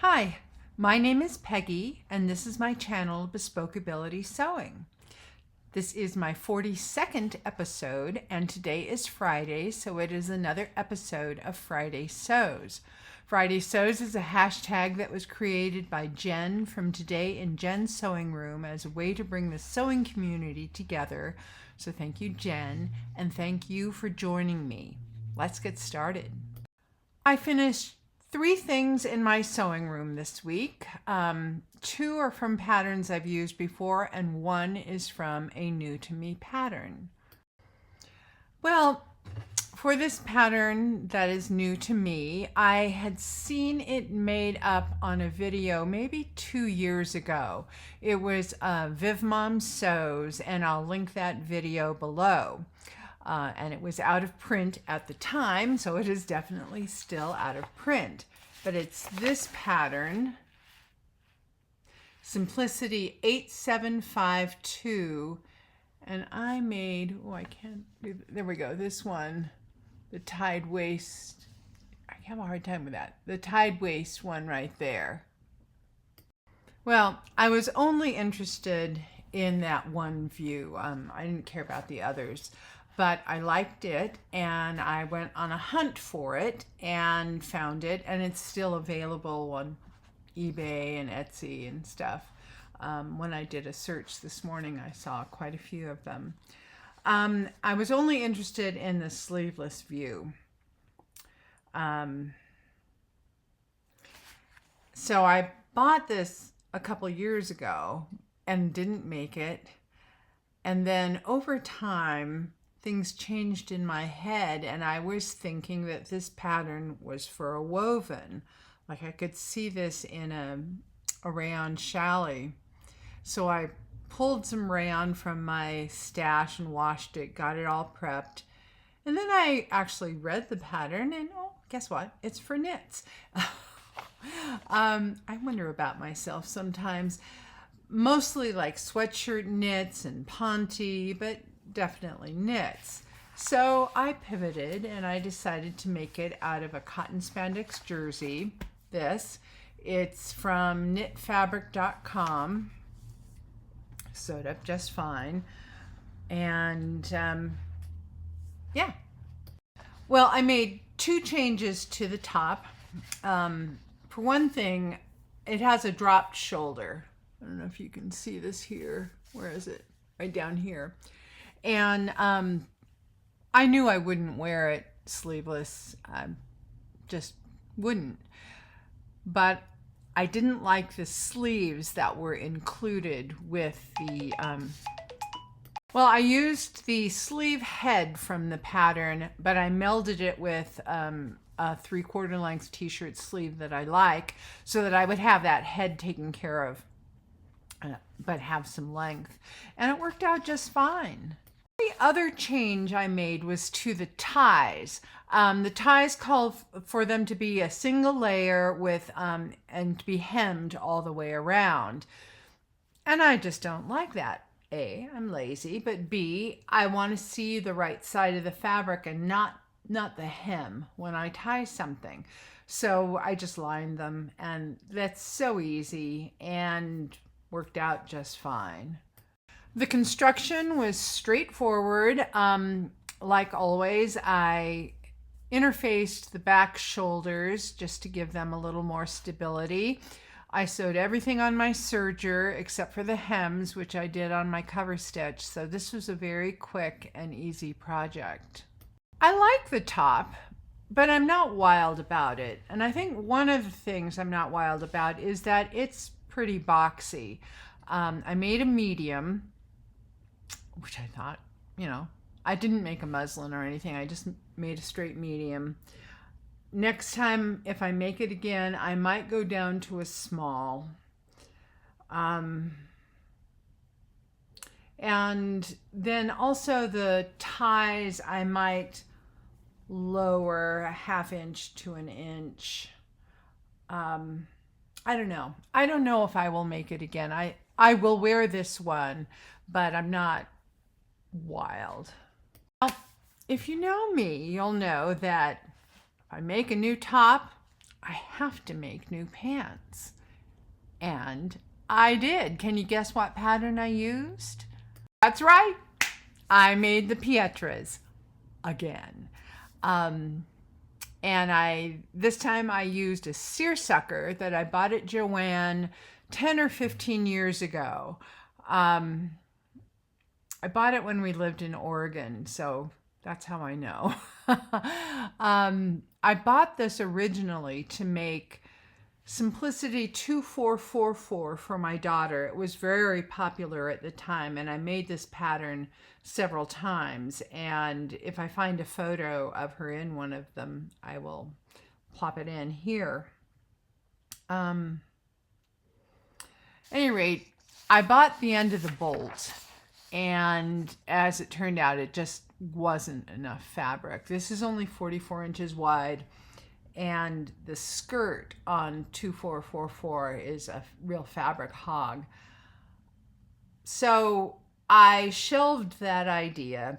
Hi, my name is Peggy, and this is my channel, Bespoke Ability Sewing. This is my 42nd episode, and today is Friday, so it is another episode of Friday Sews. Friday Sews is a hashtag that was created by Jen from Today in Jen's Sewing Room as a way to bring the sewing community together. So thank you, Jen, and thank you for joining me. Let's get started. I finished 3 things in my sewing room this week. 2 are from patterns I've used before, and 1 is from a new to me pattern. Well, for this pattern that is new to me, I had seen it made up on a video maybe 2 years ago. It was Viv Mom Sews, and I'll link that video below. And it was out of print at the time, so it is definitely still out of print. But it's this pattern, Simplicity 8752, and I made, there we go, this one, the tied waist. I have a hard time with that. The tied waist one right there. Well, I was only interested in that one view. I didn't care about the others. But I liked it, and I went on a hunt for it and found it, and it's still available on eBay and Etsy and stuff. When I did a search this morning, I saw quite a few of them. I was only interested in the sleeveless view. So I bought this a couple years ago and didn't make it. And then over time, things changed in my head, and I was thinking that this pattern was for a woven. Like I could see this in a rayon challis. So I pulled some rayon from my stash and washed it, got it all prepped. And then I actually read the pattern, and oh, guess what? It's for knits. I wonder about myself sometimes. Mostly like sweatshirt knits and ponte, but definitely knits. So I pivoted and I decided to make it out of a cotton spandex jersey. It's from knitfabric.com. Sewed up just fine. And yeah. Well, I made 2 changes to the top. For one thing, it has a dropped shoulder. I don't know if you can see this here. Where is it? Right down here. And I knew I wouldn't wear it sleeveless. I just wouldn't. But I didn't like the sleeves that were included with the... Well, I used the sleeve head from the pattern, but I melded it with a 3/4 length t-shirt sleeve that I like, so that I would have that head taken care of, but have some length. And it worked out just fine. The other change I made was to the ties. The ties called for them to be a single layer with and to be hemmed all the way around. And I just don't like that. A, I'm lazy, but B, I want to see the right side of the fabric and not the hem when I tie something. So I just lined them, and that's so easy and worked out just fine. The construction was straightforward. Like always, I interfaced the back shoulders just to give them a little more stability. I sewed everything on my serger except for the hems, which I did on my cover stitch. So this was a very quick and easy project. I like the top, but I'm not wild about it. And I think one of the things I'm not wild about is that it's pretty boxy. I made a medium, which I thought, I didn't make a muslin or anything. I just made a straight medium. Next time, if I make it again, I might go down to a small. And then also the ties, I might lower a 1/2 inch to 1 inch. I don't know. I don't know if I will make it again. I will wear this one, but I'm not wild. Well, if you know me, you'll know that if I make a new top, I have to make new pants. And I did. Can you guess what pattern I used? That's right. I made the Pietras again. And this time I used a seersucker that I bought at Joann 10 or 15 years ago. I bought it when we lived in Oregon, so that's how I know. I bought this originally to make Simplicity 2444 for my daughter. It was very popular at the time, and I made this pattern several times. And if I find a photo of her in one of them, I will plop it in here. At any rate, I bought the end of the bolt, and as it turned out, it just wasn't enough fabric. This is only 44 inches wide, and the skirt on 2444 is a real fabric hog. So I shelved that idea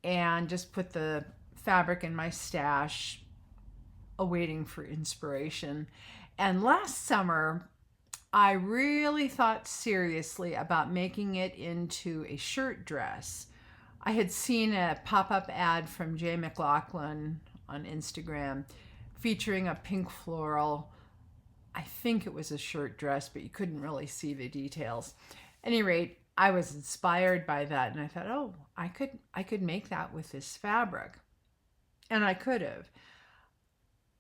and just put the fabric in my stash, awaiting for inspiration. And last summer, I really thought seriously about making it into a shirt dress. I had seen a pop-up ad from Jay McLaughlin on Instagram featuring a pink floral. I think it was a shirt dress, but you couldn't really see the details. At any rate, I was inspired by that, and I thought, oh, I could make that with this fabric. And I could have.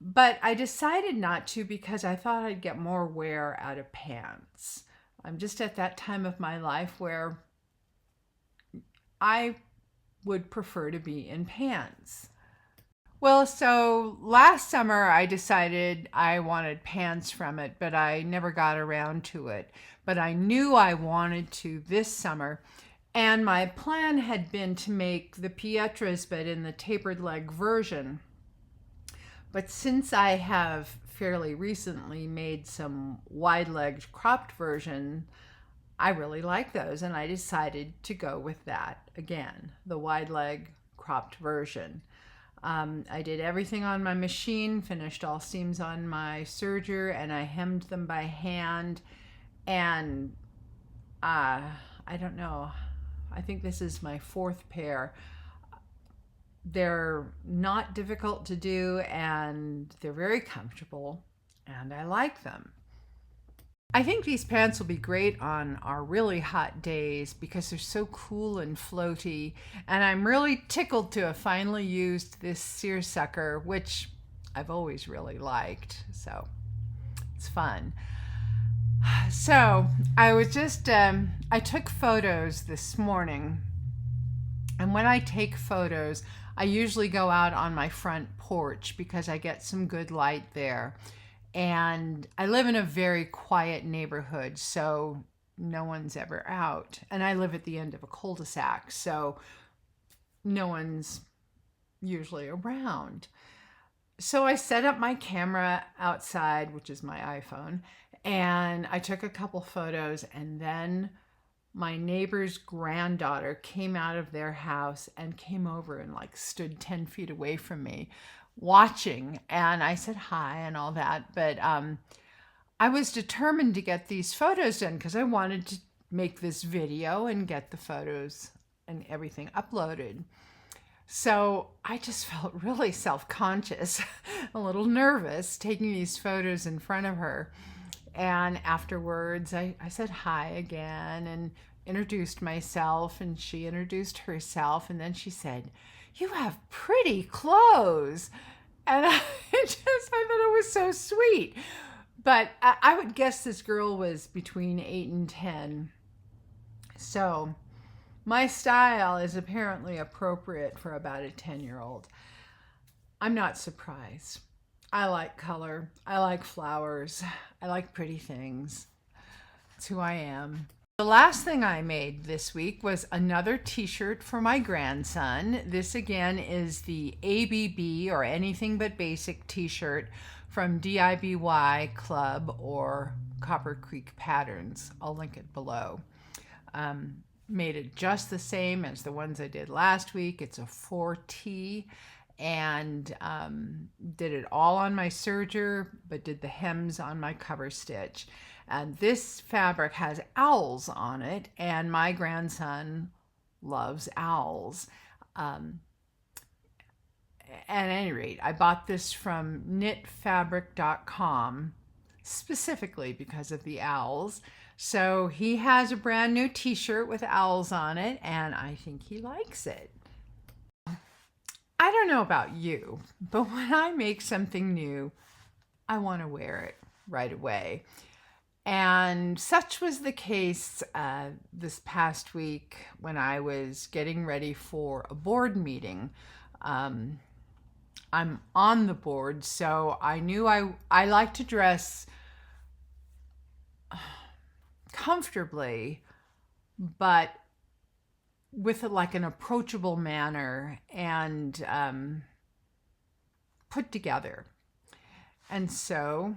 But I decided not to because I thought I'd get more wear out of pants. I'm just at that time of my life where I would prefer to be in pants. Well, so last summer I decided I wanted pants from it, but I never got around to it. But I knew I wanted to this summer, and my plan had been to make the Pietras, but in the tapered leg version. But since I have fairly recently made some wide-legged cropped version, I really like those, and I decided to go with that again, the wide leg cropped version. I did everything on my machine, finished all seams on my serger, and I hemmed them by hand. And I don't know, I think this is my fourth pair. They're not difficult to do, and they're very comfortable, and I like them. I think these pants will be great on our really hot days because they're so cool and floaty, and I'm really tickled to have finally used this seersucker, which I've always really liked, so it's fun. So I was just, I took photos this morning, and when I take photos, I usually go out on my front porch because I get some good light there. And I live in a very quiet neighborhood, so no one's ever out. And I live at the end of a cul-de-sac, so no one's usually around. So I set up my camera outside, which is my iPhone, and I took a couple photos, and then my neighbor's granddaughter came out of their house and came over and like stood 10 feet away from me watching, and I said hi and all that, but I was determined to get these photos done because I wanted to make this video and get the photos and everything uploaded. So I just felt really self-conscious, a little nervous taking these photos in front of her. And afterwards I said hi again and introduced myself, and she introduced herself, and then she said, "You have pretty clothes." And I thought it was so sweet. But I would guess this girl was between 8 and 10. So my style is apparently appropriate for about a 10-year-old. I'm not surprised. I like color. I like flowers. I like pretty things. That's who I am. The last thing I made this week was another t-shirt for my grandson. This again is the ABB, or Anything But Basic t-shirt from DIBY Club or Copper Creek Patterns. I'll link it below. Made it just the same as the ones I did last week. It's a 4T, and did it all on my serger, but did the hems on my cover stitch. And this fabric has owls on it, and my grandson loves owls. At any rate, I bought this from knitfabric.com specifically because of the owls. So he has a brand new t-shirt with owls on it, and I think he likes it. I don't know about you, but when I make something new, I want to wear it right away. And such was the case this past week when I was getting ready for a board meeting. I'm on the board, so I knew I like to dress comfortably, but with like an approachable manner and put together. And so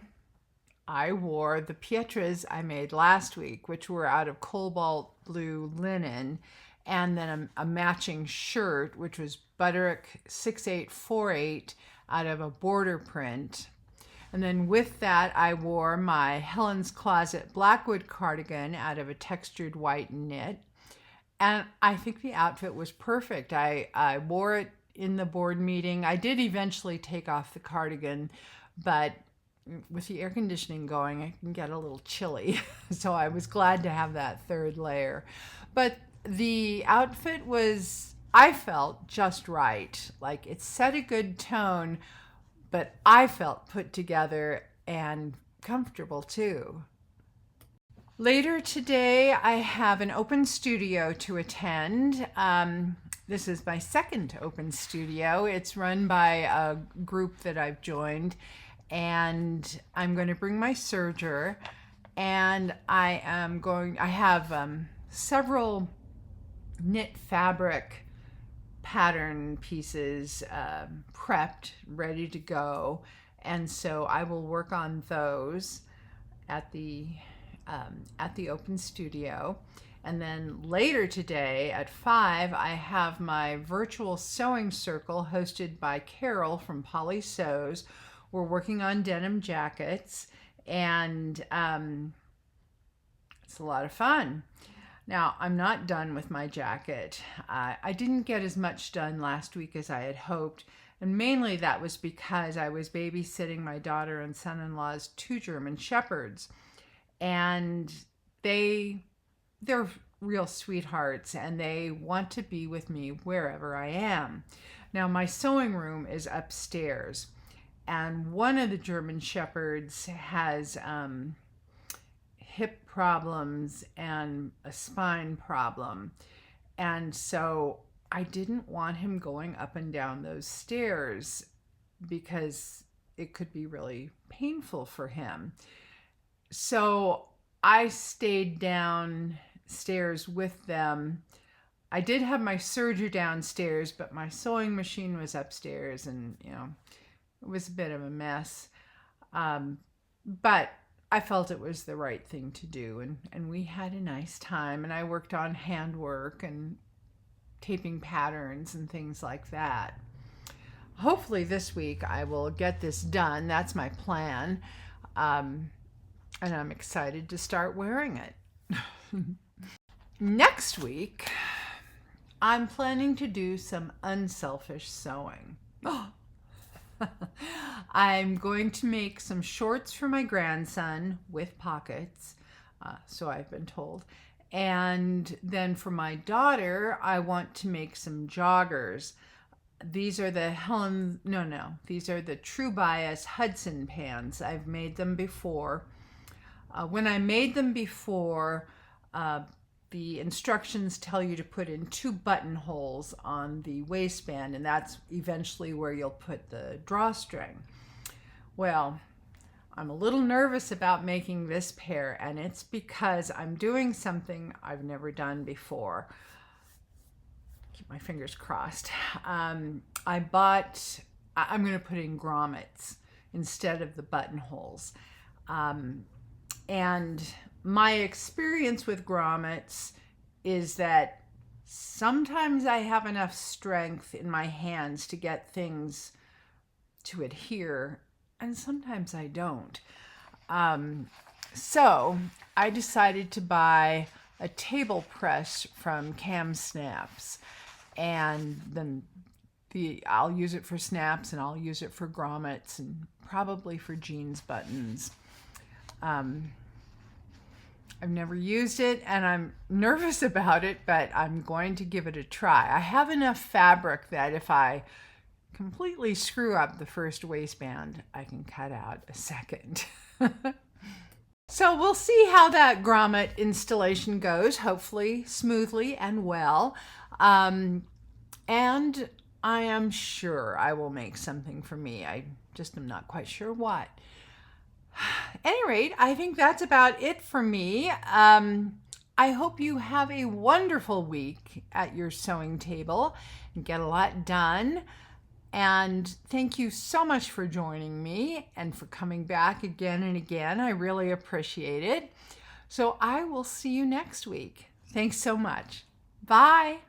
I wore the Pietras I made last week, which were out of cobalt blue linen, and then a matching shirt, which was Butterick 6848 out of a border print. And then with that, I wore my Helen's Closet Blackwood cardigan out of a textured white knit. And I think the outfit was perfect. I wore it in the board meeting. I did eventually take off the cardigan, but with the air conditioning going, it can get a little chilly. So I was glad to have that third layer. But the outfit was, I felt, just right. Like it set a good tone, but I felt put together and comfortable too. Later today, I have an open studio to attend. This is my second open studio. It's run by a group that I've joined, and I'm going to bring my serger, and I have several knit fabric pattern pieces prepped, ready to go, and so I will work on those at the open studio. And then later today at 5, I have my virtual sewing circle hosted by Carol from Polly Sews. We're working on denim jackets, and it's a lot of fun. Now, I'm not done with my jacket. I didn't get as much done last week as I had hoped, and mainly that was because I was babysitting my daughter and son-in-law's 2 German Shepherds, and they're real sweethearts, and they want to be with me wherever I am. Now, my sewing room is upstairs, and one of the German Shepherds has hip problems and a spine problem. And so I didn't want him going up and down those stairs because it could be really painful for him. So I stayed downstairs with them. I did have my serger downstairs, but my sewing machine was upstairs, and it was a bit of a mess. But I felt it was the right thing to do, and we had a nice time, and I worked on handwork and taping patterns and things like that. Hopefully this week I will get this done. That's my plan. And I'm excited to start wearing it. Next week, I'm planning to do some unselfish sewing. I'm going to make some shorts for my grandson with pockets, so I've been told. And then for my daughter, I want to make some joggers. These are the these are the True Bias Hudson pants. I've made them before. When I made them before, the instructions tell you to put in 2 buttonholes on the waistband, and that's eventually where you'll put the drawstring. Well, I'm a little nervous about making this pair, and it's because I'm doing something I've never done before. Keep my fingers crossed. I'm going to put in grommets instead of the buttonholes. And my experience with grommets is that Sometimes I have enough strength in my hands to get things to adhere, and sometimes I don't. So I decided to buy a table press from Cam Snaps, and then I'll use it for snaps, and I'll use it for grommets, and probably for jeans buttons. I've never used it, and I'm nervous about it, but I'm going to give it a try. I have enough fabric that if I completely screw up the first waistband, I can cut out a second. So we'll see how that grommet installation goes, hopefully smoothly and well. And I am sure I will make something for me. I just am not quite sure what. At any rate, I think that's about it for me. I hope you have a wonderful week at your sewing table and get a lot done. And thank you so much for joining me and for coming back again and again. I really appreciate it. So I will see you next week. Thanks so much. Bye.